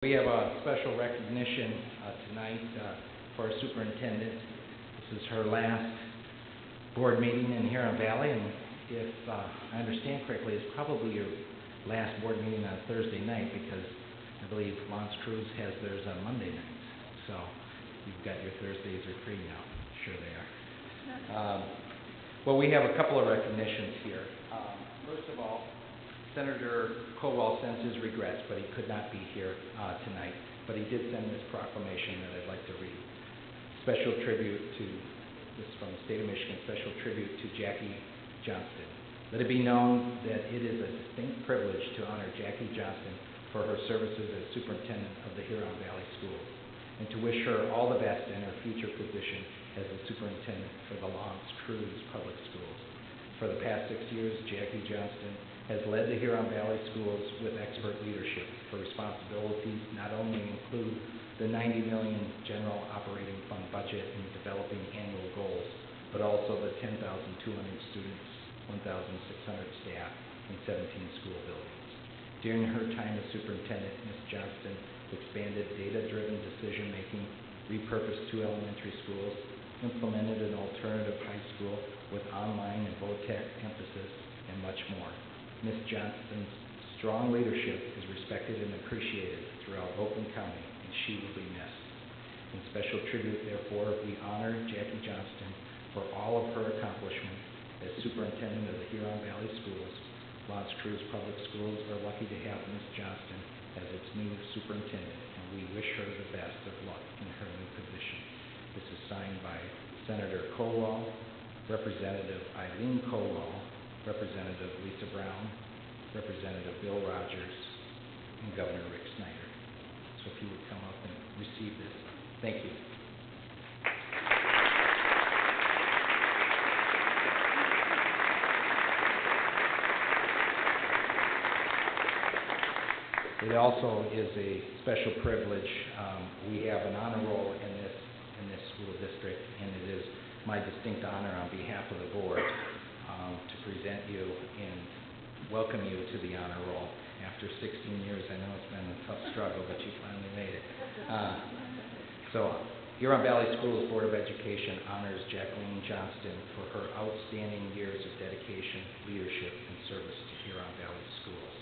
We have a special recognition tonight for our superintendent. This is her last board meeting in Huron Valley, and if I understand correctly, it's probably your last board meeting on Thursday night, because I believe Lance Cruz has theirs on Monday nights. So you've got your Thursdays are free now. Sure they are. Well, we have a couple of recognitions here. First of all, Senator Kowal sends his regrets, but he could not be here tonight. But he did send this proclamation that I'd like to read. Special tribute to, this is from the state of Michigan, special tribute to Jackie Johnston. Let it be known that it is a distinct privilege to honor Jackie Johnston for her services as superintendent of the Huron Valley Schools, and to wish her all the best in her future position as the superintendent for the Lance Cruz Public Schools. For the past 6 years, Jackie Johnston has led the Huron Valley Schools with expert leadership. Her responsibilities not only include the $90 million general operating fund budget and developing annual goals, but also the 10,200 students, 1,600 staff, and 17 school buildings. During her time as superintendent, Ms. Johnston expanded data-driven decision-making, repurposed 2 elementary schools, implemented an alternative high school with online and vo-tech emphasis, and much more. Ms. Johnston's strong leadership is respected and appreciated throughout Oakland County, and she will be missed. In special tribute, therefore, we honor Jackie Johnston for all of her accomplishments as superintendent of the Huron Valley Schools. Lance Cruz Public Schools are lucky to have Ms. Johnston as its new superintendent, and we wish her the best of luck in her new position. This is signed by Senator Kowal, Representative Eileen Kowal, Representative Lisa Brown, Representative Bill Rogers, and Governor Rick Snyder. So if you would come up and receive this. Thank you. It also is a special privilege. We have an honor roll in this school district, and it is my distinct honor on behalf of the board to present you and welcome you to the honor roll. After 16 years, I know it's been a tough struggle, but you finally made it. So, Huron Valley Schools Board of Education honors Jackie Johnston for her outstanding years of dedication, leadership, and service to Huron Valley Schools.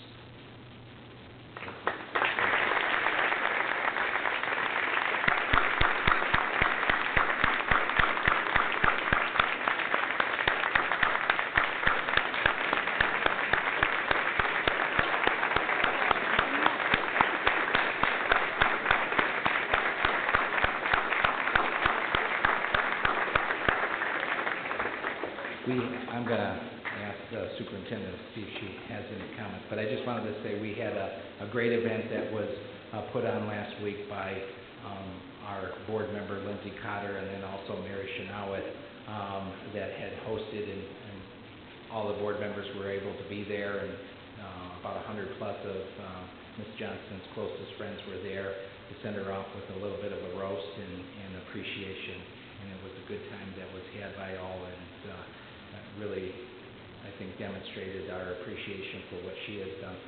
I'm going to ask the superintendent to see if she has any comments, but I just wanted to say we had a great event that was put on last week by our board member, Lindsay Cotter, and then also Mary Chenoweth, that had hosted, and all the board members were able to be there, and about 100 plus of Ms. Johnston's closest friends were there to send her off with a little bit of a roast and appreciation, and it was a good time that was had by all, and really, I think, demonstrated our appreciation for what she has done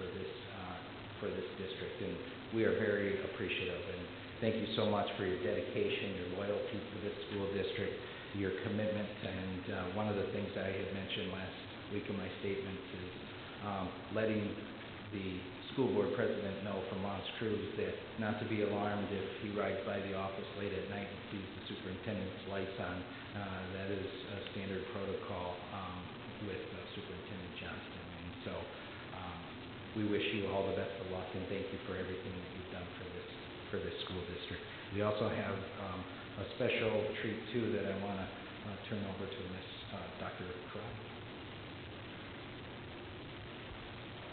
for this district, and we are very appreciative. And thank you so much for your dedication, your loyalty to this school district, your commitment. And one of the things I had mentioned last week in my statements is letting the school board president know from Lance Cruz that not to be alarmed if he rides by the office late at night and sees the superintendent's lights on. That is a standard protocol with Superintendent Johnston. And so we wish you all the best of luck, and thank you for everything that you've done for this school district. We also have a special treat too that I want to turn over to Ms. Dr. Huron.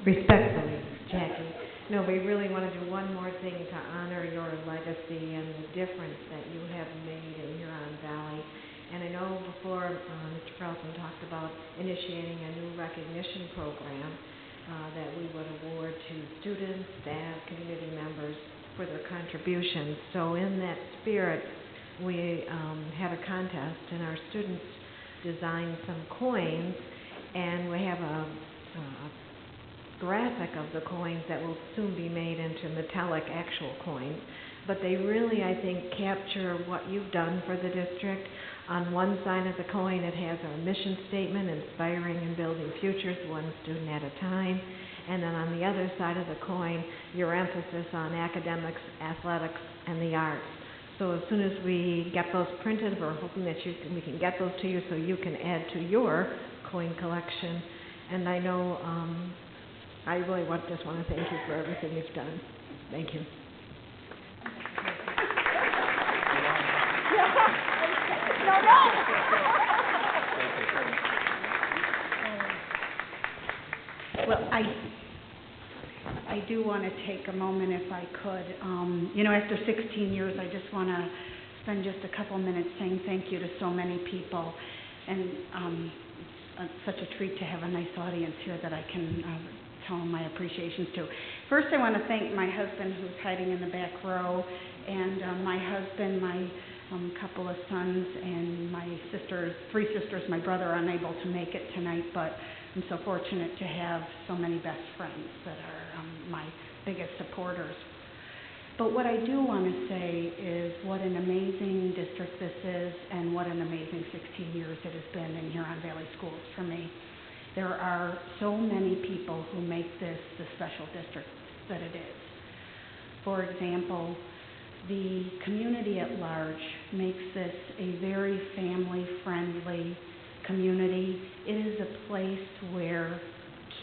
Respectfully, Jackie. No, we really want to do one more thing to honor your legacy and the difference that you have made in Huron Valley. And I know before Mr. Carlson talked about initiating a new recognition program that we would award to students, staff, community members for their contributions. So in that spirit, we had a contest, and our students designed some coins, and we have a graphic of the coins that will soon be made into metallic actual coins. But they really, I think, capture what you've done for the district. On one side of the coin, it has our mission statement, inspiring and building futures, one student at a time. And then on the other side of the coin, your emphasis on academics, athletics, and the arts. So as soon as we get those printed, we're hoping that we can get those to you so you can add to your coin collection. And I know I really just want to thank you for everything you've done. Thank you. Well, I do want to take a moment, if I could. After 16 years, I just want to spend just a couple minutes saying thank you to so many people. And it's such a treat to have a nice audience here that I can tell them my appreciations to. First, I want to thank my husband, who's hiding in the back row, and my husband, my couple of sons, and my sisters, 3 sisters. My brother are unable to make it tonight, but I'm so fortunate to have so many best friends that are my biggest supporters. But what I do want to say is what an amazing district this is, and what an amazing 16 years it has been in Huron Valley Schools for me. There are so many people who make this the special district that it is. For example, the community at large makes this a very family-friendly community. It is a place where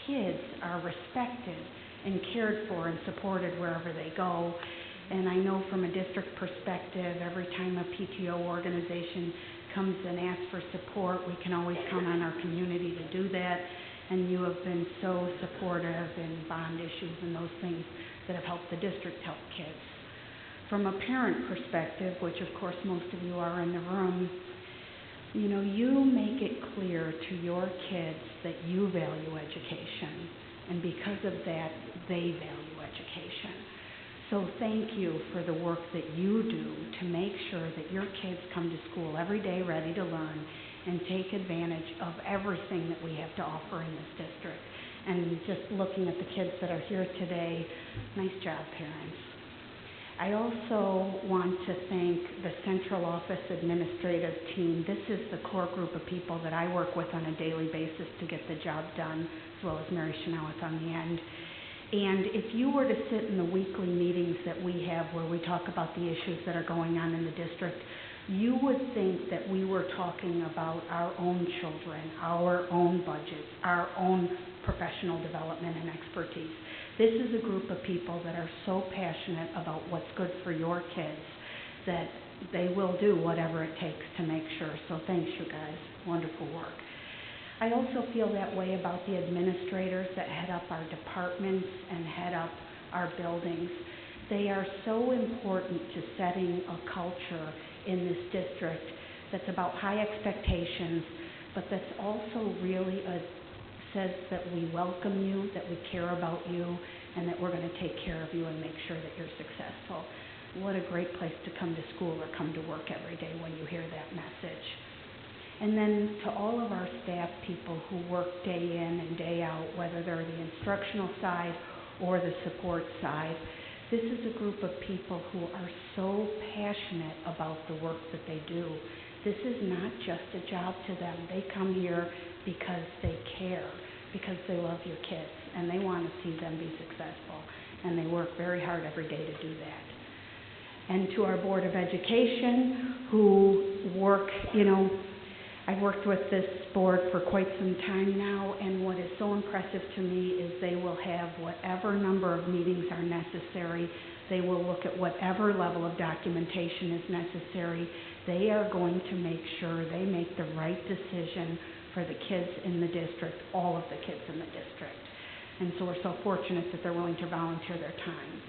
kids are respected and cared for and supported wherever they go. And I know from a district perspective, every time a PTO organization comes and asks for support, we can always count on our community to do that. And you have been so supportive in bond issues and those things that have helped the district help kids. From a parent perspective, which of course most of you are in the room, you make it clear to your kids that you value education, and because of that, they value education. So thank you for the work that you do to make sure that your kids come to school every day ready to learn and take advantage of everything that we have to offer in this district. And just looking at the kids that are here today, nice job, parents. I also want to thank the central office administrative team. This is the core group of people that I work with on a daily basis to get the job done, as well as Mary Chenoweth on the end. And if you were to sit in the weekly meetings that we have where we talk about the issues that are going on in the district, you would think that we were talking about our own children, our own budgets, our own professional development and expertise. This is a group of people that are so passionate about what's good for your kids that they will do whatever it takes to make sure. So thanks, you guys. Wonderful work. I also feel that way about the administrators that head up our departments and head up our buildings. They are so important to setting a culture in this district that's about high expectations, but that's also really says that we welcome you, that we care about you, and that we're going to take care of you and make sure that you're successful. What a great place to come to school or come to work every day when you hear that message. And then to all of our staff people who work day in and day out, whether they're the instructional side or the support side, this is a group of people who are so passionate about the work that they do. This is not just a job to them. They come here because they care, because they love your kids, and they want to see them be successful. And they work very hard every day to do that. And to our Board of Education, who work, I've worked with this board for quite some time now, and what is so impressive to me is they will have whatever number of meetings are necessary. They will look at whatever level of documentation is necessary. They are going to make sure they make the right decision for the kids in the district, all of the kids in the district. And so we're so fortunate that they're willing to volunteer their time.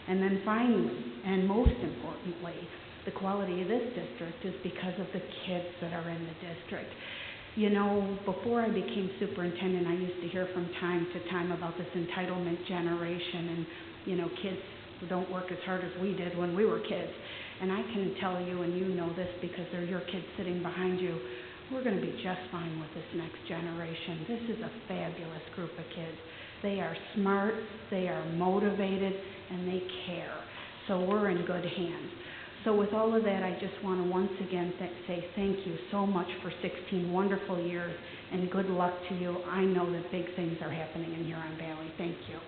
And then finally, and most importantly, the quality of this district is because of the kids that are in the district. Before I became superintendent, I used to hear from time to time about this entitlement generation and, kids who don't work as hard as we did when we were kids. And I can tell you, and you know this because they're your kids sitting behind you, we're going to be just fine with this next generation. This is a fabulous group of kids They are smart, they are motivated, and they care. So we're in good hands. So with all of that, I just want to once again say thank you so much for 16 wonderful years, and good luck to you. I know that big things are happening in Huron Valley. Thank you.